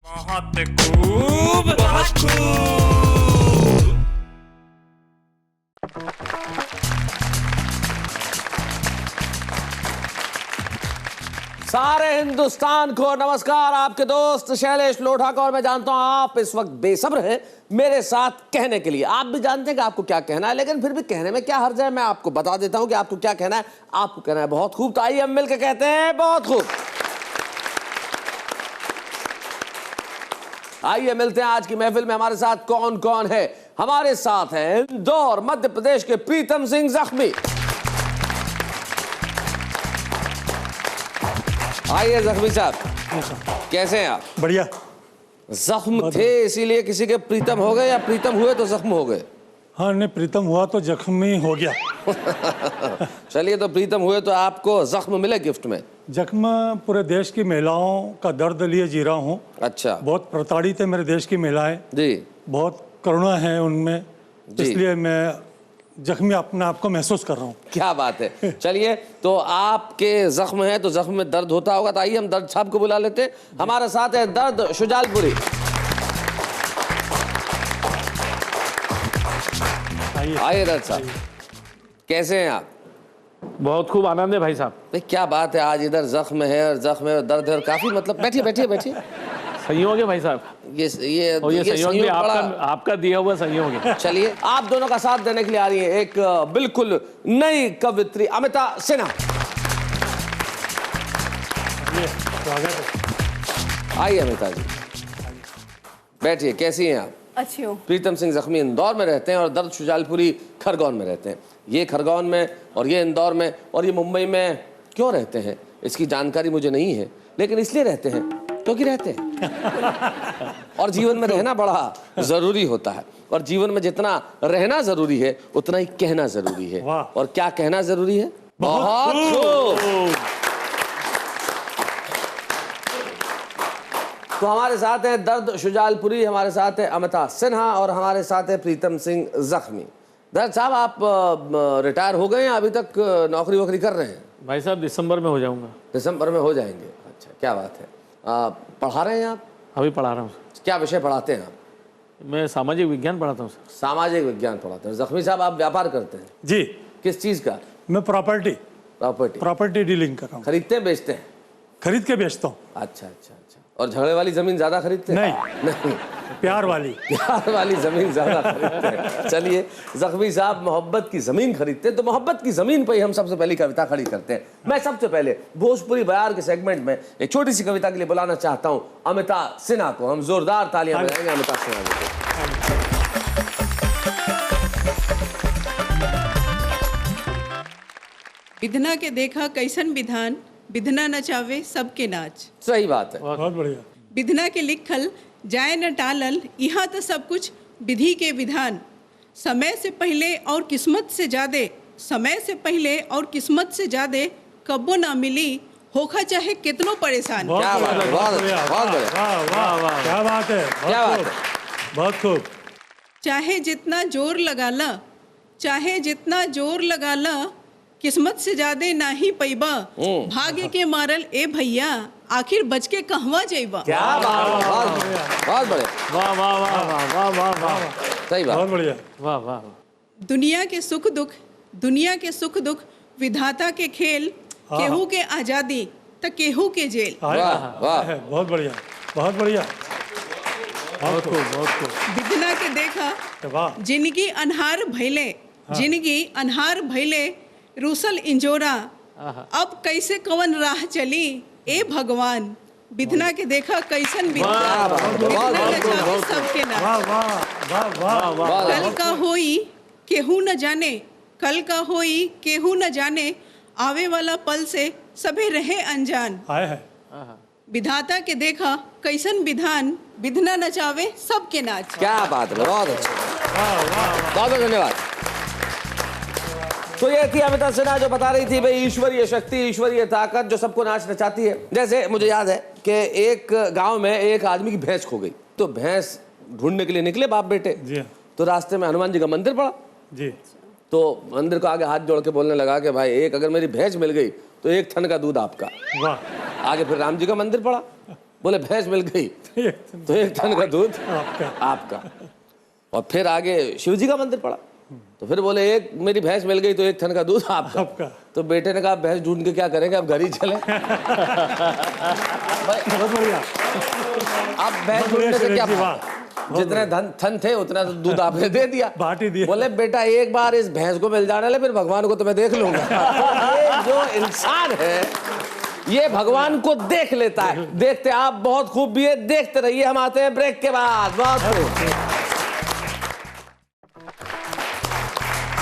बहुत खूब, बहुत खूब। सारे हिंदुस्तान को नमस्कार। आपके दोस्त शैलेश लोढ़ा को। और मैं जानता हूं आप इस वक्त बेसब्र हैं मेरे साथ कहने के लिए। आप भी जानते हैं कि आपको क्या कहना है, लेकिन फिर भी कहने में क्या हर्ज है। मैं आपको बता देता हूं कि आपको क्या कहना है। आपको कहना है बहुत खूब। तो आइए हम मिलकर कहते हैं बहुत खूब। आइए मिलते हैं आज की महफिल में हमारे साथ कौन कौन है। हमारे साथ हैं इंदौर मध्य प्रदेश के प्रीतम सिंह जख्मी। आइए जख्मी साहब, कैसे हैं आप? बढ़िया। जख्म थे इसीलिए किसी के प्रीतम हो गए, या प्रीतम हुए तो जख्म हो गए? हाँ, नहीं, प्रीतम हुआ तो जख्मी हो गया। चलिए, तो प्रीतम हुए तो आपको जख्म मिले गिफ्ट में। जख्म पूरे देश की महिलाओं का दर्द लिए जी रहा हूँ। अच्छा। बहुत प्रताड़ित है मेरे देश की महिलाएं जी। बहुत करुणा है उनमें, इसलिए मैं जख्मी अपने आप को महसूस कर रहा हूँ। क्या बात है। चलिए, तो आपके जख्म है तो जख्म में दर्द होता होगा। तो आइए हम दर्द साहब को बुला लेते हैं। हमारे साथ है दर्द शुजालपुरी। आइए दर्द साहब, कैसे हैं आप? बहुत खूब आनंद है भाई साहब। भाई क्या बात है, आज इधर जख्म है और जख्म है और दर्द है और काफी, मतलब बैठिए बैठिए बैठिए। संयोग है भाई साहब। ये संयोग भी आपका दिया हुआ संयोग है। चलिए, आप दोनों का साथ देने के लिए आ रही है एक बिल्कुल नई कवित्री अमिता सिन्हा। आइए अमिता जी, बैठिए। कैसी हैं आप? अच्छी हूँ। प्रीतम सिंह जख्मी इंदौर में रहते हैं और दर्द शुजालपुरी खरगोन में रहते हैं। ये खरगोन में और ये इंदौर में और ये मुंबई में क्यों रहते हैं इसकी जानकारी मुझे नहीं है, लेकिन इसलिए रहते हैं क्योंकि रहते हैं। और जीवन में रहना बड़ा जरूरी होता है, और जीवन में जितना रहना जरूरी है उतना ही कहना जरूरी है। और क्या कहना जरूरी है? बहुत खूब। तो हमारे साथ है दर्द शुजालपुरी, हमारे साथ है अमिता सिन्हा और हमारे साथ है प्रीतम सिंह जख्मी। दर्द साहब, आप रिटायर हो गए हैं, अभी तक नौकरी वोकरी कर रहे हैं? भाई साहब दिसंबर में हो जाऊंगा। दिसंबर में हो जाएंगे? अच्छा, क्या बात है। पढ़ा रहे हैं आप? अभी पढ़ा रहा हूँ। क्या विषय पढ़ाते हैं आप? मैं सामाजिक विज्ञान पढ़ाता हूँ सर। सामाजिक विज्ञान पढ़ाते हैं। जख्मी साहब, आप व्यापार करते हैं? जी। किस चीज का? मैं प्रॉपर्टी डीलिंग कर रहा हूँ। खरीदते हैं बेचते हैं? खरीद के बेचता हूँ। अच्छा अच्छा अच्छा। और झगड़े वाली जमीन ज्यादा खरीदते हैं? नहीं, प्यार वाली जमीन ज्यादा खरीदते हैं। चलिए, जख्मी साहब मोहब्बत की जमीन खरीदते हैं, तो मोहब्बत की जमीन पर ही हम सबसे पहली कविता खड़ी करते हैं। मैं सबसे पहले भोजपुरी बयार के सेगमेंट में एक छोटी सी कविता के लिए बुलाना चाहता हूं अमिता सिन्हा को। हम जोरदार तालियां बजाएंगे अमिता सिन्हा को। विधना के देखा कैसन विधान, विधना नचावे सबके नाच। सही बात है। बहुत बढ़िया। विधना के लिखल जाए न टालल, यहाँ तो सब कुछ विधि के विधान। समय से पहले और किस्मत से ज्यादे, समय से पहले और किस्मत से ज्यादे कब्बो ना मिली, होखा चाहे कितनो परेशान। क्या बात है, बहुत बढ़िया। क्या बात है, क्या बात है। बहुत खूब। चाहे जितना जोर लगा ला, चाहे जितना जोर लगा ला, किस्मत से ज्यादा ना ही पैबा, भाग्य के मारल ए भैया, आखिर बच के कहवा जाइबा। क्या बात है, बहुत बढ़िया। वाह वाह वाह वाह वाह वाह वाह। सही बात। बहुत बढ़िया। वाह वाह। दुनिया के सुख दुख विधाता के खेल, केहू के आजादी त केहू के जेल। वाह वाह। बहुत बढ़िया, बहुत बढ़िया। बहुत खूब, बहुत खूब। विधना के देखा वाह। जिंदगी अनहार भैले, जिंदगी अनहार भैले, रूसल इंजोरा, अब कैसे कवन राह चली ए भगवान। विधना के देखा कैसन विधना नचावे सबके नाच। वाह वाह वाह वाह। कल का होई केहू न जाने, कल का होई केहू न जाने, आवे वाला पल से सभी रहे अनजान। आए है। विधाता के देखा कैसन विधान, विधना नचावे सबके नाच। क्या बात है, बहुत अच्छा। बहुत धन्यवाद। तो ये थी अमिता सिन्हा जो बता रही थी भाई ईश्वरीय शक्ति, ईश्वरीय ताकत जो सबको नाच नचाती है। जैसे मुझे याद है कि एक गांव में एक आदमी की भैंस खो गई, तो भैंस ढूंढने के लिए निकले बाप बेटे। जी। तो रास्ते में हनुमान जी का मंदिर पड़ा। जी। तो मंदिर को आगे हाथ जोड़ के बोलने लगा कि भाई एक अगर मेरी भैंस मिल गई तो एक थन का दूध आपका। वाह। आगे फिर राम जी का मंदिर पड़ा। बोले भैंस मिल गई तो 1 टन का दूध आपका। और फिर आगे शिव जी का मंदिर पड़ा, तो फिर बोले एक मेरी भैंस मिल गई तो 1 टन का दूध आपका। तो बेटे ने कहा भैंस ढूंढ के क्या करेंगे, अब घर ही चले। बहुत बढ़िया। अब भैंस ढूंढने से क्या फायदा? जितने थन थे उतना तो दूध आपने दे दिया, बांट ही दिया। बोले बेटा एक बार इस भैंस को मिल जाने ले, फिर भगवान को तो मैं देख लूंगा। ये जो इंसान है ये भगवान को देख लेता है। देखते आप बहुत खूब भी है, देखते रहिए, हम आते हैं ब्रेक के बाद। बहुत खूब,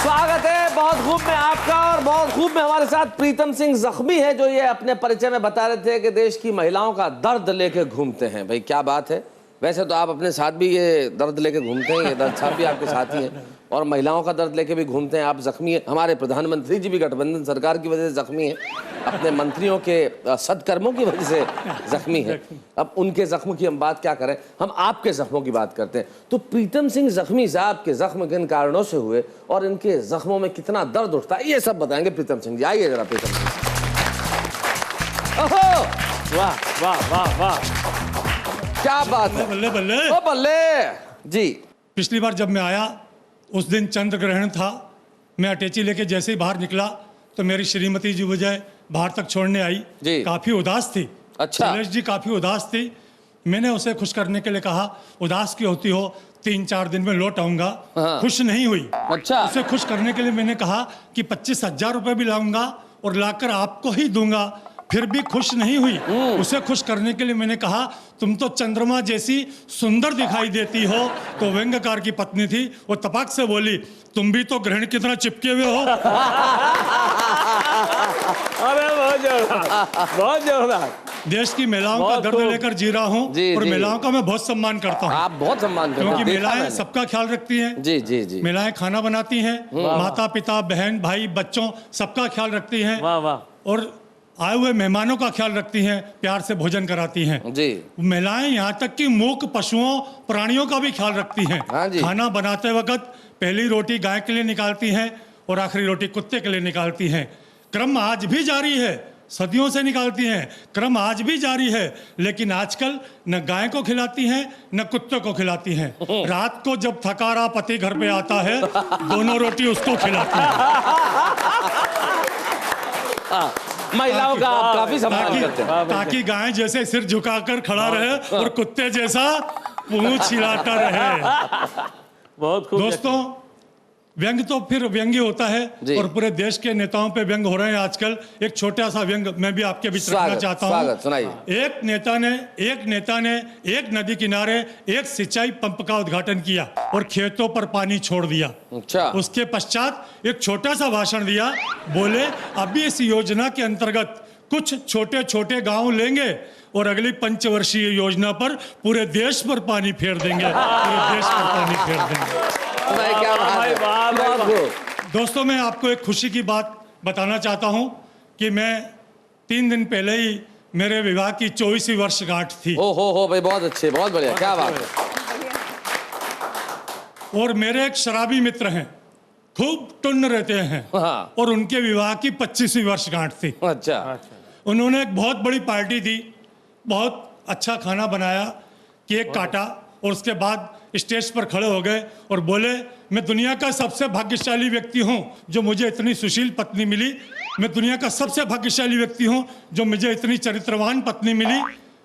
स्वागत है बहुत खूब में आपका। और बहुत खूब में हमारे साथ प्रीतम सिंह जख्मी है, जो ये अपने परिचय में बता रहे थे कि देश की महिलाओं का दर्द लेके घूमते हैं। भाई क्या बात है, वैसे तो आप अपने साथ भी ये दर्द लेके घूमते हैं, ये दर्द साहब भी आपके साथ ही हैं, और महिलाओं का दर्द लेके भी घूमते हैं। आप जख्मी हैं, हमारे प्रधानमंत्री जी भी गठबंधन सरकार की वजह से जख्मी हैं, अपने मंत्रियों के सदकर्मों की वजह से जख्मी हैं। अब उनके जख्म की हम बात क्या करें, हम आपके जख्मों की बात करते हैं। तो प्रीतम सिंह जख्मी साहब के जख्म किन कारणों से हुए और इनके जख्मों में कितना दर्द उठता है, ये सब बताएंगे प्रीतम सिंह जी। आइए जरा प्रीतम सिंह। ओहो वाह वाह वाह वाह, क्या बात है, बल्ले बल्ले। ओ बल्ले जी। पिछली बार जब मैं आया उस दिन चंद्र ग्रहण था, मैं अटैची लेके जैसे ही बाहर निकला तो मेरी श्रीमती जी मुझे बाहर तक छोड़ने आई जी। काफी उदास थी। अच्छा। शैलेश जी काफी उदास थी। मैंने उसे खुश करने के लिए कहा उदास क्यों होती हो, 3-4 दिन में लौट आऊंगा। हाँ। खुश नहीं हुई। अच्छा। उसे खुश करने के लिए मैंने कहा कि 25,000 रुपए भी लाऊंगा और लाकर आपको ही दूंगा, फिर भी खुश नहीं हुई। उसे खुश करने के लिए मैंने कहा तुम तो चंद्रमा जैसी सुंदर दिखाई देती हो। तो व्यंग्यकार की पत्नी थी, वो तपाक से बोली तुम भी तो ग्रहण की तरह चिपके हुए हो। अरे बहुत जोरदार, बहुत जोरदार। देश की महिलाओं का बहुत दर्द खूब। लेकर जी रहा हूँ जी, और जी। महिलाओं का मैं बहुत सम्मान करता हूँ, आप बहुत सम्मान करते हैं, क्योंकि देखा महिलाएं मैंने। सबका ख्याल रखती हैं। जी जी जी। महिलाएं खाना बनाती हैं, माता पिता बहन भाई बच्चों सबका ख्याल रखती हैं, वाह वाह। और आए हुए मेहमानों का ख्याल रखती हैं, प्यार से भोजन कराती हैं। जी। महिलाएं यहाँ तक कि मूक पशुओं प्राणियों का भी ख्याल रखती हैं। हाँ जी। खाना बनाते वक्त पहली रोटी गाय के लिए निकालती हैं और आखिरी रोटी कुत्ते के लिए निकालती हैं। क्रम आज भी जारी है, सदियों से निकालती हैं, क्रम आज भी जारी है। लेकिन आजकल न गाय को खिलाती हैं न कुत्ते को खिलाती हैं। रात को जब थकारा पति घर पे आता है दोनों रोटी उसको खिलाती हैं, महिलाओं का आप काफी सम्मान करते हैं। ताकि गाय जैसे सिर झुकाकर खड़ा रहे और कुत्ते जैसा पूंछ हिलाता रहे। बहुत खूब। दोस्तों व्यंग तो फिर व्यंग्य होता है जी। और पूरे देश के नेताओं पे व्यंग हो रहे हैं आजकल। एक छोटा सा व्यंग मैं भी आपके बीच रखना स्वागत चाहता स्वागत, हूँ। सुनाइए। एक नेता ने एक नदी किनारे एक सिंचाई पंप का उद्घाटन किया और खेतों पर पानी छोड़ दिया। अच्छा। उसके पश्चात एक छोटा सा भाषण दिया, बोले अभी इस योजना के अंतर्गत कुछ छोटे छोटे गांव लेंगे और अगली पंचवर्षीय योजना पर पूरे देश पर पानी फेर देंगे, पूरे देश पर पानी फेर देंगे। भाई क्या बात है, वाह, वाह, बहुत खूब। दोस्तों मैं आपको एक खुशी की बात बताना चाहता हूं कि मैं 3 दिन पहले ही मेरे विवाह की 24वीं वर्षगांठ थी ओ हो भाई, बहुत अच्छे, बहुत बढ़िया, क्या बात है। और मेरे एक शराबी मित्र हैं, खूब टुन्न रहते हैं, हाँ। और उनके विवाह की 25वीं वर्षगांठ थी। अच्छा। उन्होंने एक बहुत बड़ी पार्टी दी, बहुत अच्छा खाना बनाया, केक काटा और उसके बाद स्टेज पर खड़े हो गए और बोले मैं दुनिया का सबसे भाग्यशाली व्यक्ति हूं जो मुझे इतनी सुशील पत्नी मिली। मैं दुनिया का सबसे भाग्यशाली व्यक्ति हूं जो मुझे इतनी चरित्रवान पत्नी मिली।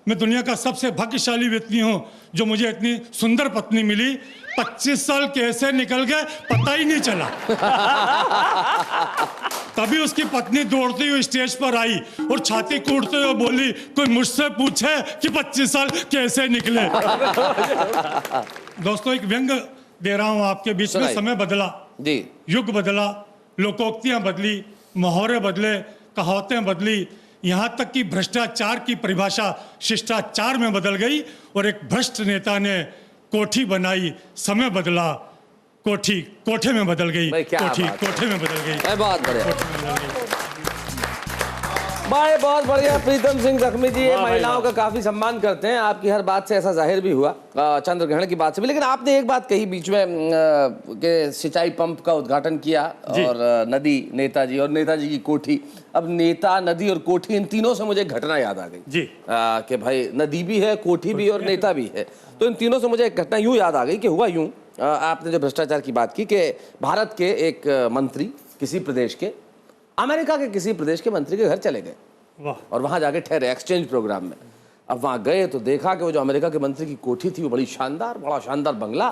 मैं दुनिया का सबसे भाग्यशाली व्यक्ति हूं जो मुझे इतनी सुंदर पत्नी मिली। 25 साल कैसे निकल गए पता ही नहीं चला। तभी उसकी पत्नी दौड़ती हुई स्टेज पर आई और छाती कूटते हुए बोली कोई मुझसे पूछे कि 25 साल कैसे निकले। दोस्तों एक व्यंग दे रहा हूं आपके बीच में। सुनाइए। समय बदला जी। युग बदला, लोकोक्तियां बदली, मुहावरे बदले, कहावतें बदली, यहाँ तक कि भ्रष्टाचार की परिभाषा शिष्टाचार में बदल गई और एक भ्रष्ट नेता ने कोठी बनाई, समय बदला, कोठी कोठे में बदल गई, भाई क्या कोठी बात है। कोठे में बदल गई। बहुत बढ़िया, भाई बहुत बढ़िया प्रीतम सिंह जख्मी जी, ये महिलाओं का काफी सम्मान करते हैं, आपकी हर बात से ऐसा जाहिर भी हुआ, चंद्र ग्रहण की बात से भी। लेकिन आपने एक बात कही बीच में कि सिंचाई पंप का उद्घाटन किया और नदी, नेताजी और नेताजी की कोठी। अब नेता, नदी और कोठी, इन तीनों से मुझे एक घटना याद आ गई जी कि भाई नदी भी है, कोठी भी और नेता भी है। तो इन तीनों से मुझे एक घटना यूं याद आ गई कि हुआ यूं, आपने जो भ्रष्टाचार की बात की कि भारत के एक मंत्री किसी प्रदेश के अमेरिका के किसी प्रदेश के मंत्री के घर चले गए और वहां जाके ठहरे एक्सचेंज प्रोग्राम में। अब वहां गए तो देखा कि वो जो अमेरिका के मंत्री की कोठी थी वो बड़ी शानदार, बड़ा शानदार बंगला।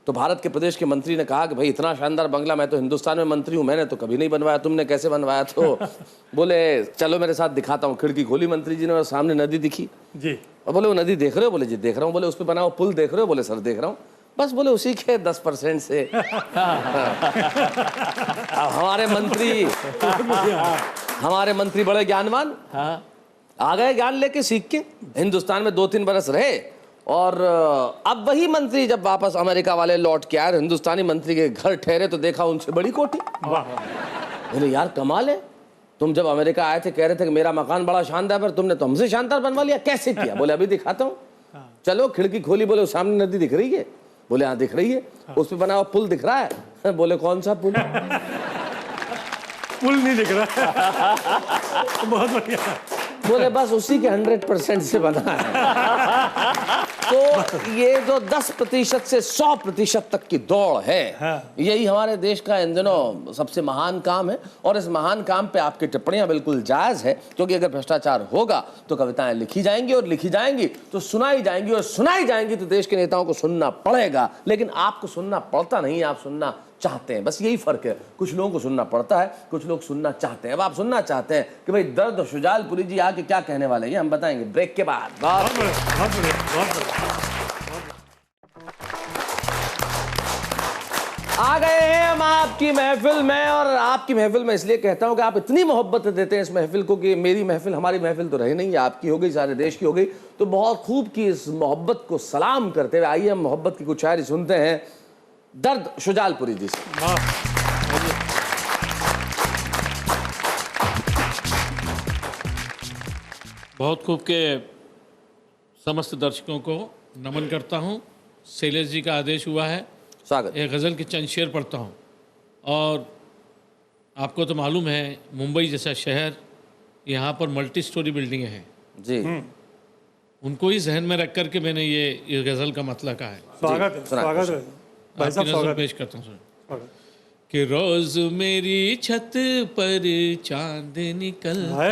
तो भारत के प्रदेश के मंत्री ने कहा कि भाई इतना शानदार बंगला, मैं तो हिंदुस्तान में मंत्री हूं, मैंने तो कभी नहीं बनवाया, तुमने कैसे बनवाया? तो बोले चलो मेरे साथ दिखाता हूँ। खिड़की खोली मंत्री जी ने और सामने नदी दिखी जी। और बोले वो नदी देख रहे हो? बोले जी देख रहा हूँ। बोले उस पर बना हुआ पुल देख रहे हो? बोले सर देख रहा हूँ। बस बोले उसी के 10% से हमारे मंत्री बड़े ज्ञानवान आ गए, ज्ञान लेके सीख के हिंदुस्तान में 2-3 बरस रहे। और अब वही मंत्री जब वापस अमेरिका वाले लौट के आए, हिंदुस्तानी मंत्री के घर ठहरे तो देखा उनसे बड़ी कोठी। बोले यार कमाल है, तुम जब अमेरिका आए थे कह रहे थे कि मेरा मकान बड़ा शानदार, पर तुमने तो हमसे शानदार बनवा लिया, कैसे किया? बोले अभी दिखाता हूँ। चलो खिड़की खोली, बोले सामने नदी दिख रही है? बोले हाँ दिख रही है। उस पे बना हुआ पुल दिख रहा है? बोले कौन सा पुल? पुल नहीं दिख रहा। बहुत बढ़िया। बोले बस उसी के 100% से बना है। तो ये जो 10% से 100% तक की दौड़ है, यही हमारे देश का इन दिनों सबसे महान काम है। और इस महान काम पे आपकी टिप्पणियां बिल्कुल जायज है, क्योंकि अगर भ्रष्टाचार होगा तो कविताएं लिखी जाएंगी, और लिखी जाएंगी तो सुनाई जाएंगी, और सुनाई जाएंगी तो देश के नेताओं को सुनना पड़ेगा। लेकिन आपको सुनना पड़ता नहीं, आप सुनना चाहते हैं, बस यही फर्क है। कुछ लोगों को सुनना पड़ता है, कुछ लोग सुनना चाहते हैं। अब आप सुनना चाहते हैं कि भाई दर्द शुजालपुरी जी आके क्या कहने वाले हैं, हम बताएंगे ब्रेक के बाद। आ गए हैं हम आपकी महफिल में, और आपकी महफिल में इसलिए कहता हूं कि आप इतनी मोहब्बत देते हैं इस महफिल को कि मेरी महफिल, हमारी महफिल तो रही नहीं, आपकी हो गई, सारे देश की हो गई। तो बहुत खूब की इस मोहब्बत को सलाम करते हुए आइए हम मोहब्बत की कुछ शायरी सुनते हैं दर्द शुजालपुरी जी से। बहुत खूब के समस्त दर्शकों को नमन करता हूं। शैलेश जी का आदेश हुआ है, स्वागत। एक गज़ल के चंद शेर पढ़ता हूं। और आपको तो मालूम है मुंबई जैसा शहर, यहाँ पर मल्टी स्टोरी बिल्डिंगें हैं जी। उनको ही जहन में रख करके मैंने ये गज़ल का मतलब कहा है। स्वागत है, स्वागत है भाई साहब, स्वागत पेश करता हूँ कि रोज मेरी छत पर चांद निकलता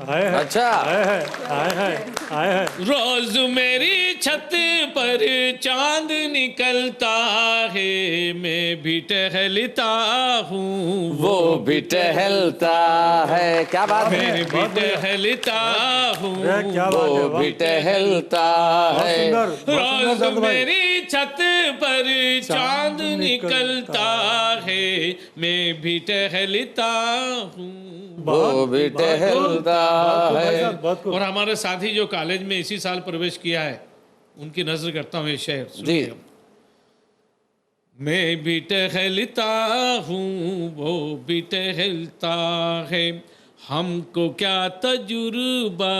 है। अच्छा है। रोज मेरी छत पर चांद निकलता है, मैं भी टहलता हूँ वो भी टहलता है। क्या बात है? मैं भी टहलता हूँ वो भी टहलता है। रोज मेरी छत पर चांद निकलता है, मैं भी टहलता हूँ वो भी टहलता है। और हमारे साथी जो कॉलेज में इसी साल प्रवेश किया है, उनकी नजर करता हूँ ये शेर जी। मैं भी टहलता हूँ वो भी टहलता है, हमको क्या तजुर्बा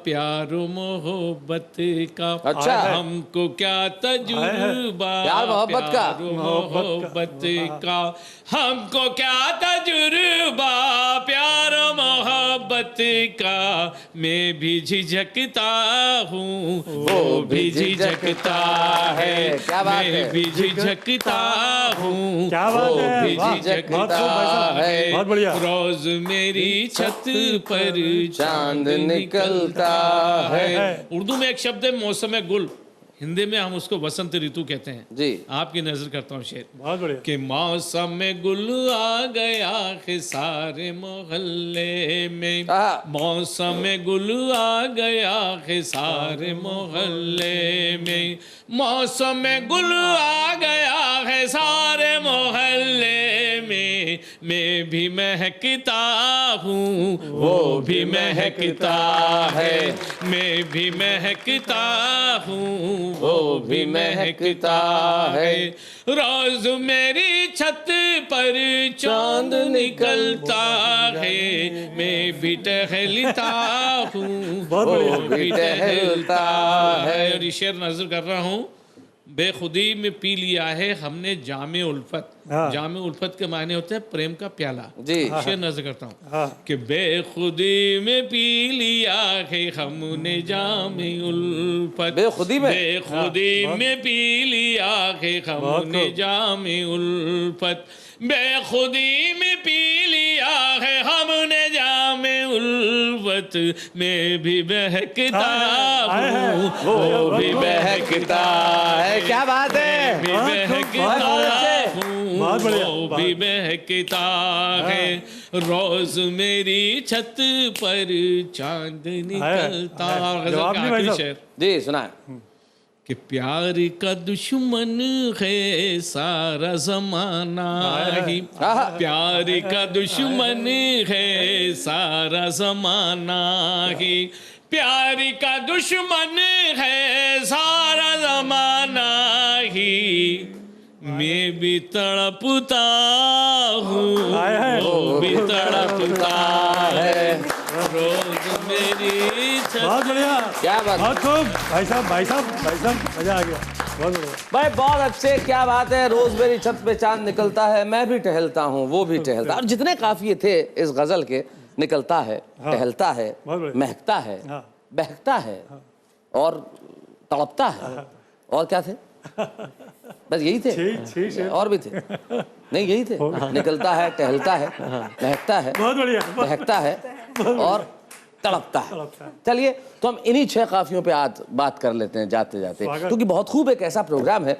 प्यार मोहब्बत का। अच्छा। हमको क्या तजुर्बा प्यार मोहब्बत का। मोहब्बत का, हमको क्या तजुर्बा प्यार मोहब्बत का, मैं भी झिझकता हूँ वो भी झिझकता है। क्या बात है? मैं भी झिझकता हूँ क्या बात वो है? भी झिझकता है। बहुत बढ़िया। रोज मेरी छत पर चांद निकलता है। उर्दू में एक शब्द है मौसम गुल, हिंदी में हम उसको वसंत ऋतु कहते हैं जी। आपकी नजर करता हूँ शेर। बहुत बढ़िया। कि मौसम गुल आ गया है सारे मोहल्ले में, मौसम गुल आ गया है सारे मोहल्ले में, मौसम गुल आ गया है सारे मोहल्ले में, मैं भी महकता हूँ, वो भी महकता है, मैं भी महकता हूँ, वो भी महकता है। रोज मेरी छत पर चांद निकलता है, मैं भी टहलता हूँ, वो भी टहलता है। और ये शेर नजर कर रहा हूँ, बेखुदी में पी लिया है हमने जामे उल्फत। जामे उल्फत के मायने होते हैं प्रेम का प्याला जी। शेर नजर करता हूँ कि बेखुदी में पी लिया है हमने जामे उल्फत, बेखुदी में पी लिया है हमने जामे उल्फत, बेखुदी में पी लिया है हमने जामे उल्फत, मैं भी बहकता हूँ, वो भी बहकता है। क्या बात है, भी बहकता हूँ, वो भी बहकता है। रोज मेरी छत पर चांद निकलता है। जी सुना कि प्यार का दुश्मन है सारा जमाना ही, प्यार का दुश्मन है सारा जमाना ही, प्यार का दुश्मन है सारा जमाना ही, मैं भी तड़पता हूँ, वो भी तड़पता है। रोज मेरी बहुत बढ़िया, क्या बात, बहुत खूब भाई साहब मजा आ गया, बहुत बढ़िया भाई, बहुत अच्छे। क्या बात है, रोज मेरी छत पे चांद निकलता है, मैं भी टहलता हूँ, वो भी टहलता है। और जितने काफिये थे इस गजल के, निकलता है, टहलता है, महकता है, बहकता है और तड़पता है, और क्या थे, बस यही थे, और भी थे नहीं, यही थे। निकलता है, टहलता है, महकता है, बहुत बढ़िया, बहकता है और तड़पता है। चलिए तो हम इन्हीं 6 काफियों पे आज बात कर लेते हैं जाते जाते, क्योंकि बहुत खूब एक ऐसा प्रोग्राम है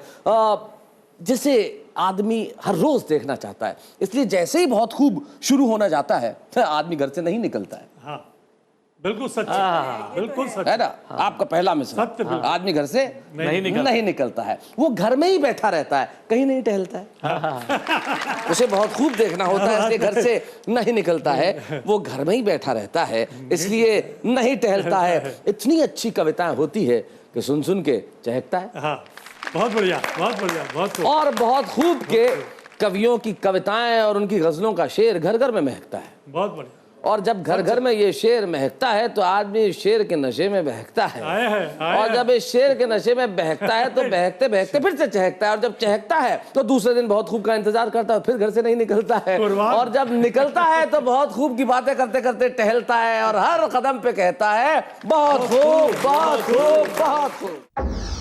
जिसे आदमी हर रोज देखना चाहता है। इसलिए जैसे ही बहुत खूब शुरू होना जाता है आदमी घर से नहीं निकलता है। हाँ बिल्कुल सच, बिल्कुल सच है ना। आपका पहला मिसल, आदमी घर से नहीं निकलता है, वो घर में ही बैठा रहता है, कहीं नहीं टहलता है। उसे बहुत खूब देखना होता है, इसलिए घर से नहीं निकलता है, वो घर में ही बैठा रहता है, इसलिए नहीं टहलता है। इतनी अच्छी कविताएं होती है कि सुन सुन के चहकता है। बहुत बढ़िया, बहुत बढ़िया, बहुत खूब। और बहुत खूब के कवियों की कविताएं और उनकी गजलों का शेर घर घर में महकता है। बहुत बढ़िया। और जब घर घर में ये शेर महकता है तो आदमी शेर के नशे में बहकता है। और जब इस शेर के नशे में बहकता है तो बहकते बहकते फिर से चहकता है, और जब चहकता है तो दूसरे दिन बहुत खूब का इंतजार करता है, फिर घर से नहीं निकलता है। और जब निकलता है तो बहुत खूब की बातें करते करते टहलता है, और हर कदम पे कहता है बहुत खूब, बहुत खूब, बहुत खूब।